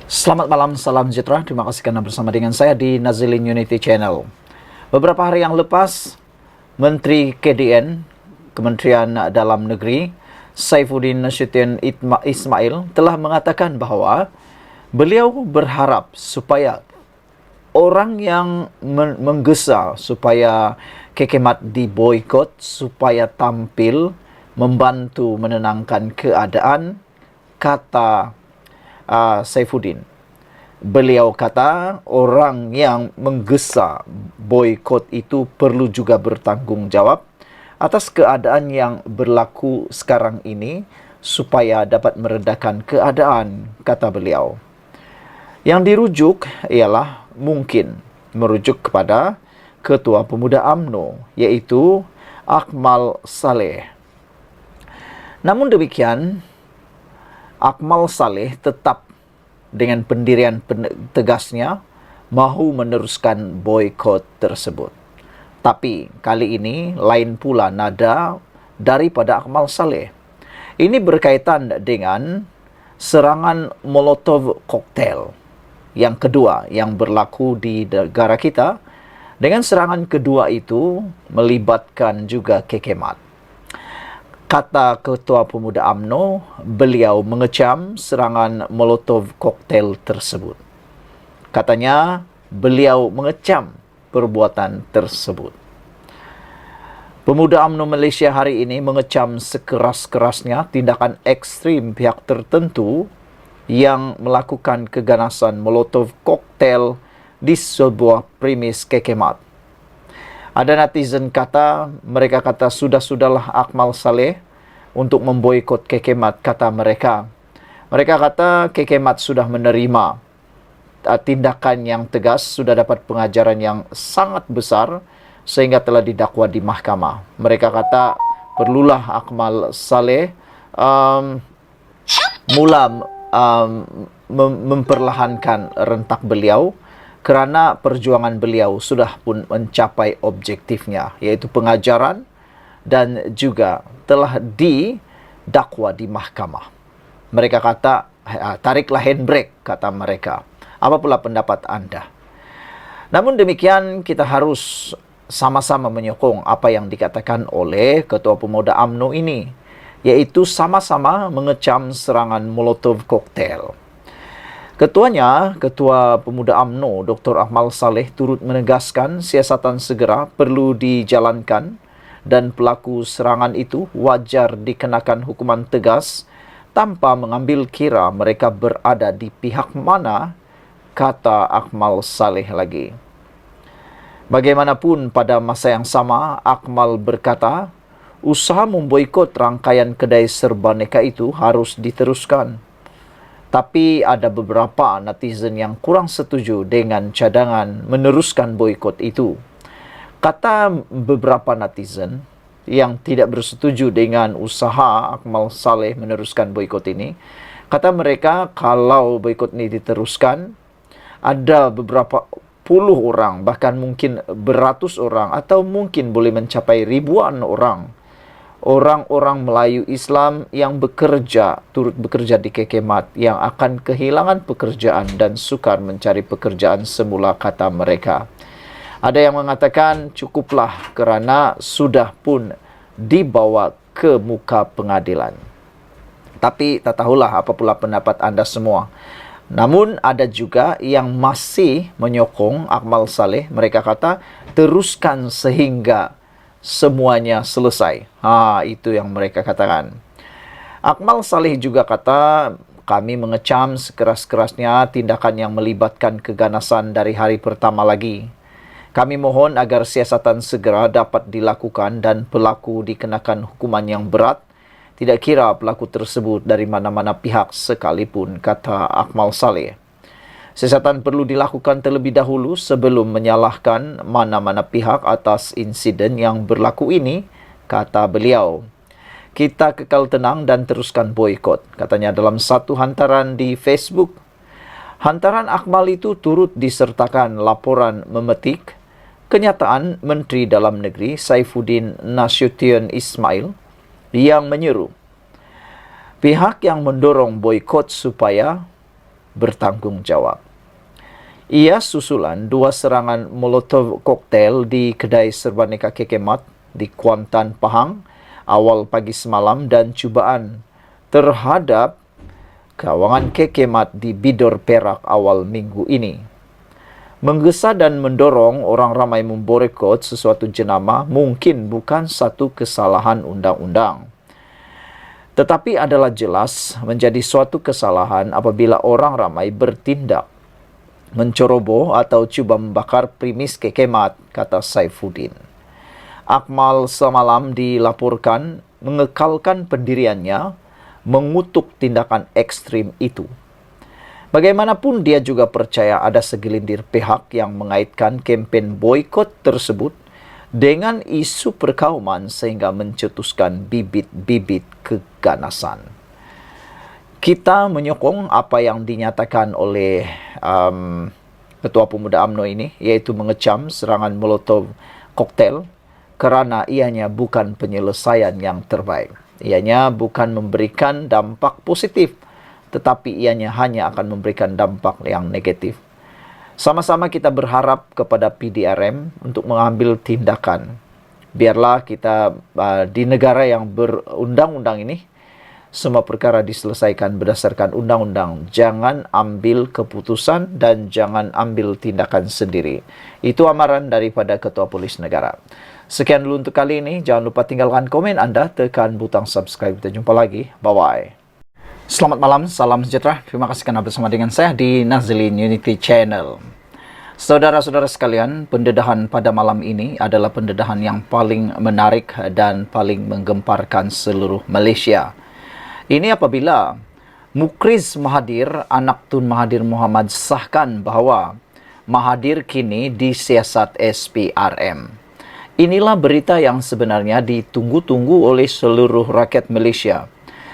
Selamat malam, salam sejahtera. Terima kasih karena bersama dengan saya di Nazilin Unity Channel. Beberapa hari yang lepas, Menteri KDN, Kementerian Dalam Negeri, Saifuddin Nasution Ismail telah mengatakan bahawa beliau berharap supaya orang yang menggesa supaya kekemat diboikot, supaya tampil membantu menenangkan keadaan, kata Saifuddin. Beliau kata orang yang menggesa boikot itu perlu juga bertanggungjawab atas keadaan yang berlaku sekarang ini supaya dapat meredakan keadaan, kata beliau. Yang dirujuk ialah mungkin merujuk kepada Ketua Pemuda UMNO, iaitu Akmal Saleh. Namun demikian, Akmal Saleh tetap dengan pendirian tegasnya mahu meneruskan boikot tersebut. Tapi kali ini lain pula nada daripada Akmal Saleh. Ini berkaitan dengan serangan Molotov koktail yang kedua yang berlaku di negara kita. Dengan serangan kedua itu melibatkan juga kekemat. Kata Ketua Pemuda UMNO, beliau mengecam serangan Molotov koktail tersebut. Katanya, beliau mengecam perbuatan tersebut. Pemuda UMNO Malaysia hari ini mengecam sekeras-kerasnya tindakan ekstrim pihak tertentu yang melakukan keganasan Molotov koktail di sebuah premis kekemat. Ada netizen mereka kata sudah-sudahlah Akmal Saleh untuk memboikot kekemat, kata mereka. Mereka kata kekemat sudah menerima tindakan yang tegas, sudah dapat pengajaran yang sangat besar sehingga telah didakwa di mahkamah. Mereka kata perlulah Akmal Saleh memperlahankan rentak beliau, kerana perjuangan beliau sudah pun mencapai objektifnya, iaitu pengajaran dan juga telah didakwa di mahkamah. Mereka kata, tariklah handbrake, kata mereka. Apa pula pendapat anda? Namun demikian, kita harus sama-sama menyokong apa yang dikatakan oleh Ketua Pemuda UMNO ini, iaitu sama-sama mengecam serangan Molotov koktail. Ketuanya, Ketua Pemuda UMNO, Dr. Akmal Saleh turut menegaskan siasatan segera perlu dijalankan dan pelaku serangan itu wajar dikenakan hukuman tegas tanpa mengambil kira mereka berada di pihak mana, kata Akmal Saleh lagi. Bagaimanapun pada masa yang sama, Akmal berkata, usaha memboikot rangkaian kedai serba neka itu harus diteruskan. Tapi ada beberapa netizen yang kurang setuju dengan cadangan meneruskan boikot itu. Kata beberapa netizen yang tidak bersetuju dengan usaha Akmal Saleh meneruskan boikot ini, kata mereka kalau boikot ini diteruskan, ada beberapa puluh orang, bahkan mungkin beratus orang, atau mungkin boleh mencapai ribuan orang, orang-orang Melayu Islam yang turut bekerja di kekemat, yang akan kehilangan pekerjaan dan sukar mencari pekerjaan semula, kata mereka. Ada yang mengatakan cukuplah kerana sudah pun dibawa ke muka pengadilan. Tapi tak tahulah apa pula pendapat anda semua. Namun ada juga yang masih menyokong Akmal Saleh. Mereka kata teruskan sehingga semuanya selesai. Itu yang mereka katakan. Akmal Saleh juga kata, kami mengecam sekeras-kerasnya tindakan yang melibatkan keganasan dari hari pertama lagi. Kami mohon agar siasatan segera dapat dilakukan dan pelaku dikenakan hukuman yang berat, tidak kira pelaku tersebut dari mana-mana pihak sekalipun, kata Akmal Saleh. Siasatan perlu dilakukan terlebih dahulu sebelum menyalahkan mana-mana pihak atas insiden yang berlaku ini, kata beliau. Kita kekal tenang dan teruskan boikot, katanya dalam satu hantaran di Facebook. Hantaran Akmal itu turut disertakan laporan memetik kenyataan Menteri Dalam Negeri Saifuddin Nasution Ismail yang menyeru pihak yang mendorong boikot supaya bertanggung jawab. Ia susulan 2 serangan Molotov koktail di kedai Serbaneka Kekemat di Kuantan, Pahang awal pagi semalam dan cubaan terhadap kawangan Kekemat di Bidor, Perak awal minggu ini. Menggesa dan mendorong orang ramai memboikot sesuatu jenama mungkin bukan satu kesalahan undang-undang. Tetapi adalah jelas menjadi suatu kesalahan apabila orang ramai bertindak menceroboh atau cuba membakar premis Kekemat, kata Saifuddin. Akmal semalam dilaporkan mengekalkan pendiriannya, mengutuk tindakan ekstrim itu. Bagaimanapun dia juga percaya ada segelintir pihak yang mengaitkan kempen boikot tersebut dengan isu perkauman sehingga mencetuskan bibit-bibit keganasan. Kita menyokong apa yang dinyatakan oleh Ketua Pemuda UMNO ini, yaitu mengecam serangan Molotov koktail kerana ianya bukan penyelesaian yang terbaik. Ianya bukan memberikan dampak positif, tetapi ianya hanya akan memberikan dampak yang negatif. Sama-sama kita berharap kepada PDRM untuk mengambil tindakan. Biarlah kita di negara yang berundang-undang ini, semua perkara diselesaikan berdasarkan undang-undang. Jangan ambil keputusan dan jangan ambil tindakan sendiri. Itu amaran daripada Ketua Polis Negara. Sekian dulu untuk kali ini. Jangan lupa tinggalkan komen anda, tekan butang subscribe. Kita jumpa lagi. Bye-bye. Selamat malam, salam sejahtera. Terima kasih karena bersama dengan saya di Nazlin Unity Channel. Saudara-saudara sekalian, pendedahan pada malam ini adalah pendedahan yang paling menarik dan paling menggemparkan seluruh Malaysia. Ini apabila Mukriz Mahathir, anak Tun Mahathir Mohamad, sahkan bahawa Mahathir kini disiasat SPRM. Inilah berita yang sebenarnya ditunggu-tunggu oleh seluruh rakyat Malaysia.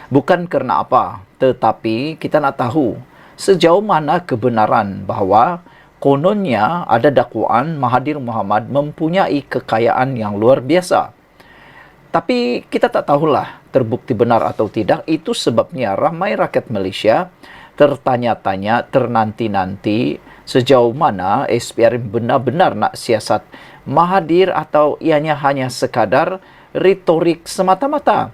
Bukan kerana apa, tetapi kita nak tahu sejauh mana kebenaran bahawa kononnya ada dakwaan Mahathir Mohamad mempunyai kekayaan yang luar biasa. Tapi kita tak tahulah terbukti benar atau tidak. Itu sebabnya ramai rakyat Malaysia tertanya-tanya, ternanti-nanti sejauh mana SPRM benar-benar nak siasat Mahathir atau ianya hanya sekadar retorik semata-mata.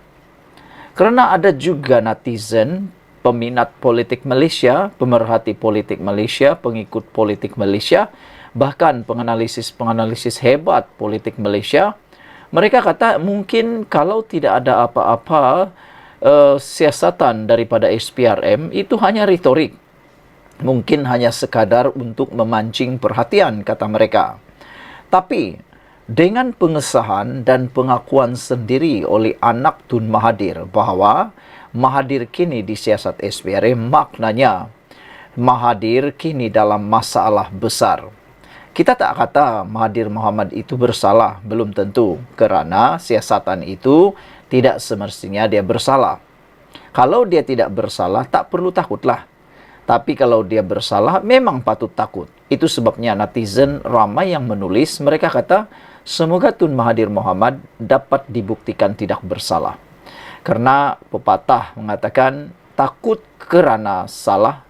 Kerana ada juga netizen, peminat politik Malaysia, pemerhati politik Malaysia, pengikut politik Malaysia, bahkan penganalisis-penganalisis hebat politik Malaysia, mereka kata mungkin kalau tidak ada apa-apa siasatan daripada SPRM, itu hanya retorik. Mungkin hanya sekadar untuk memancing perhatian, kata mereka. Tapi dengan pengesahan dan pengakuan sendiri oleh anak Tun Mahathir bahawa Mahathir kini disiasat SPRM, maknanya Mahathir kini dalam masalah besar. Kita tak kata Mahathir Mohamad itu bersalah, belum tentu, kerana siasatan itu tidak semestinya dia bersalah. Kalau dia tidak bersalah, tak perlu takutlah. Tapi kalau dia bersalah, memang patut takut. Itu sebabnya netizen ramai yang menulis, mereka kata, semoga Tun Mahathir Mohamad dapat dibuktikan tidak bersalah. Kerana pepatah mengatakan, takut kerana salah,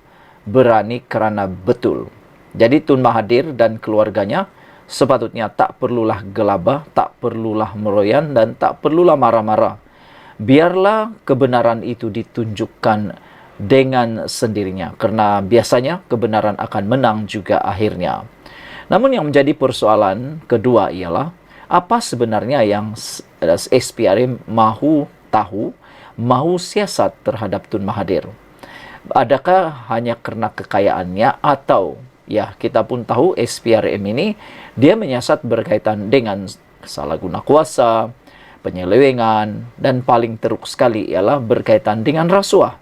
berani kerana betul. Jadi Tun Mahathir dan keluarganya sepatutnya tak perlulah gelabah, tak perlulah meroyan dan tak perlulah marah-marah. Biarlah kebenaran itu ditunjukkan dengan sendirinya. Kerana biasanya kebenaran akan menang juga akhirnya. Namun yang menjadi persoalan kedua ialah, apa sebenarnya yang SPRM mahu tahu, mahu siasat terhadap Tun Mahathir? Adakah hanya kerana kekayaannya atau, ya kita pun tahu SPRM ini, dia menyiasat berkaitan dengan kesalahguna kuasa, penyelewengan, dan paling teruk sekali ialah berkaitan dengan rasuah.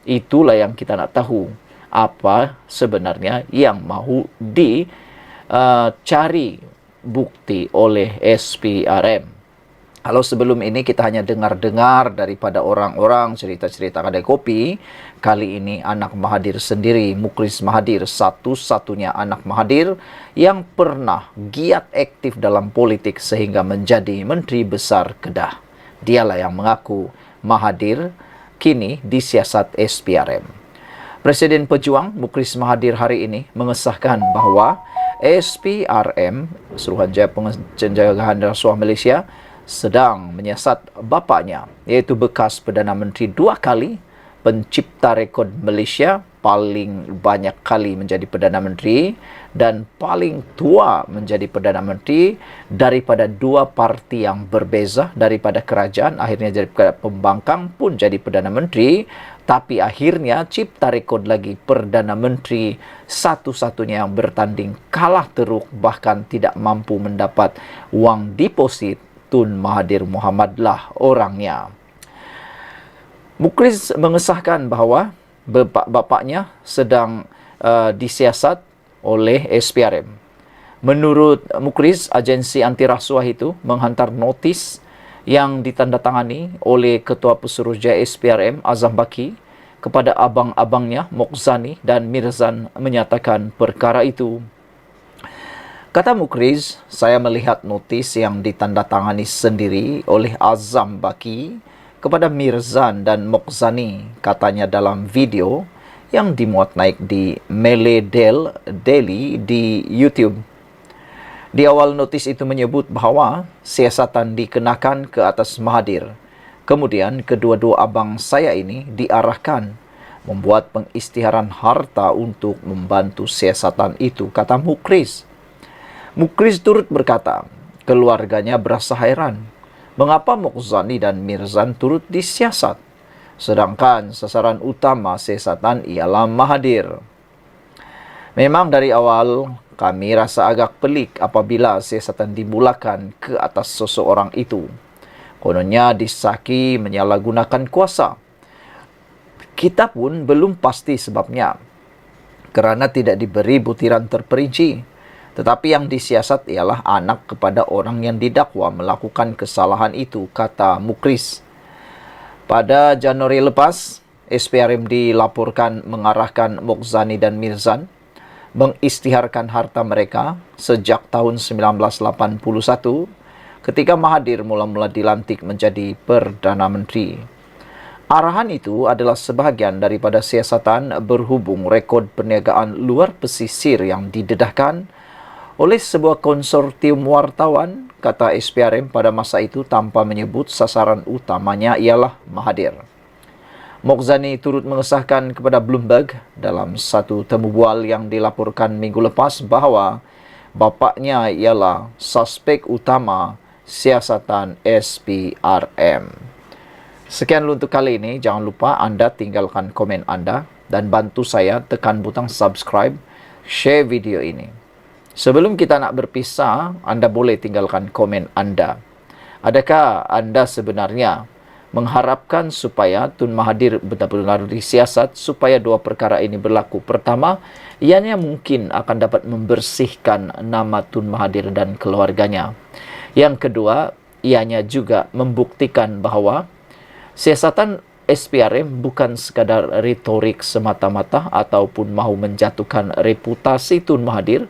Itulah yang kita nak tahu, apa sebenarnya yang mahu dicari bukti oleh SPRM. Kalau sebelum ini kita hanya dengar-dengar daripada orang-orang cerita-cerita kedai kopi, kali ini anak Mahathir sendiri, Mukriz Mahathir, satu-satunya anak Mahathir yang pernah giat aktif dalam politik sehingga menjadi Menteri Besar Kedah. Dialah yang mengaku Mahathir kini disiasat SPRM. Presiden Pejuang Mukris Mahathir hari ini mengesahkan bahawa SPRM, Suruhanjaya Pencegahan Rasuah Malaysia, sedang menyiasat bapaknya, iaitu bekas Perdana Menteri 2 kali, pencipta rekod Malaysia, paling banyak kali menjadi Perdana Menteri dan paling tua menjadi Perdana Menteri daripada 2 parti yang berbeza, daripada kerajaan, akhirnya jadi pembangkang pun jadi Perdana Menteri, tapi akhirnya cipta rekod lagi Perdana Menteri satu-satunya yang bertanding kalah teruk, bahkan tidak mampu mendapat wang deposit. Tun Mahathir Mohamad lah orangnya. Mukris mengesahkan bahawa bapaknya sedang disiasat oleh SPRM. Menurut Mukris, agensi anti rasuah itu menghantar notis yang ditandatangani oleh Ketua Pesuruhjaya SPRM Azam Baki kepada abang-abangnya Mokhzani dan Mirzan menyatakan perkara itu. Kata Mukris, saya melihat notis yang ditandatangani sendiri oleh Azam Baki kepada Mirzan dan Mokhzani, katanya dalam video yang dimuat naik di Malay Daily di YouTube. Di awal notis itu menyebut bahawa siasatan dikenakan ke atas Mahathir. Kemudian kedua-dua abang saya ini diarahkan membuat pengisytiharan harta untuk membantu siasatan itu, kata Mukris. Mukris turut berkata, keluarganya berasa heran mengapa Mokhzani dan Mirzan turut disiasat, sedangkan sasaran utama siasatan ialah Mahathir. Memang dari awal kami rasa agak pelik apabila siasatan dimulakan ke atas seseorang itu. Kononnya disaki menyalahgunakan kuasa. Kita pun belum pasti sebabnya, kerana tidak diberi butiran terperinci. Tetapi yang disiasat ialah anak kepada orang yang didakwa melakukan kesalahan itu, kata Mukris. Pada Januari lepas, SPRM dilaporkan mengarahkan Mokhzani dan Mirzan mengisytiharkan harta mereka sejak tahun 1981 ketika Mahathir mula-mula dilantik menjadi Perdana Menteri. Arahan itu adalah sebahagian daripada siasatan berhubung rekod perniagaan luar pesisir yang didedahkan oleh sebuah konsortium wartawan, kata SPRM pada masa itu tanpa menyebut sasaran utamanya ialah Mahathir. Mokhzani turut mengesahkan kepada Bloomberg dalam satu temu bual yang dilaporkan minggu lepas bahawa bapaknya ialah suspek utama siasatan SPRM. Sekian dulu untuk kali ini. Jangan lupa anda tinggalkan komen anda dan bantu saya tekan butang subscribe, share video ini. Sebelum kita nak berpisah, anda boleh tinggalkan komen anda. Adakah anda sebenarnya mengharapkan supaya Tun Mahathir benar-benar disiasat supaya 2 perkara ini berlaku? Pertama, ianya mungkin akan dapat membersihkan nama Tun Mahathir dan keluarganya. Yang kedua, ianya juga membuktikan bahawa siasatan SPRM bukan sekadar retorik semata-mata ataupun mahu menjatuhkan reputasi Tun Mahathir,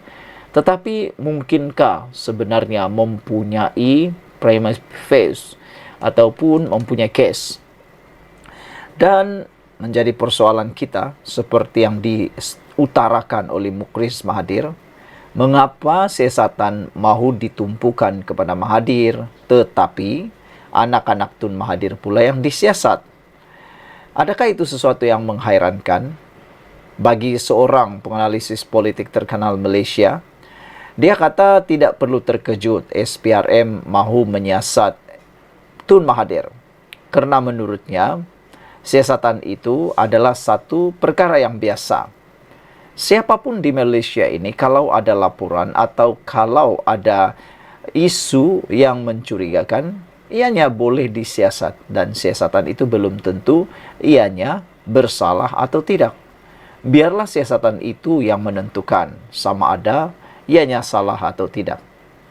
tetapi mungkinkah sebenarnya mempunyai prima facie ataupun mempunyai kes. Dan menjadi persoalan kita seperti yang diutarakan oleh Mukris Mahathir, mengapa siasatan mahu ditumpukan kepada Mahathir tetapi anak-anak Tun Mahathir pula yang disiasat? Adakah itu sesuatu yang menghairankan bagi seorang penganalisis politik terkenal Malaysia? Dia kata tidak perlu terkejut SPRM mahu menyiasat Tun Mahathir, kerana menurutnya siasatan itu adalah satu perkara yang biasa. Siapapun di Malaysia ini, kalau ada laporan atau kalau ada isu yang mencurigakan, ianya boleh disiasat, dan siasatan itu belum tentu ianya bersalah atau tidak. Biarlah siasatan itu yang menentukan sama ada ianya salah atau tidak.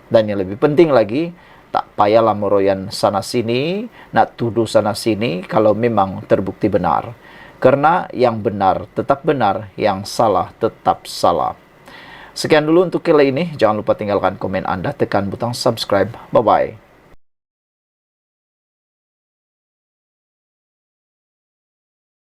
Dan yang lebih penting lagi, tak payahlah meroyan sana-sini, nak tuduh sana-sini kalau memang terbukti benar. Kerana yang benar tetap benar, yang salah tetap salah. Sekian dulu untuk kali ini. Jangan lupa tinggalkan komen anda, tekan butang subscribe. Bye-bye.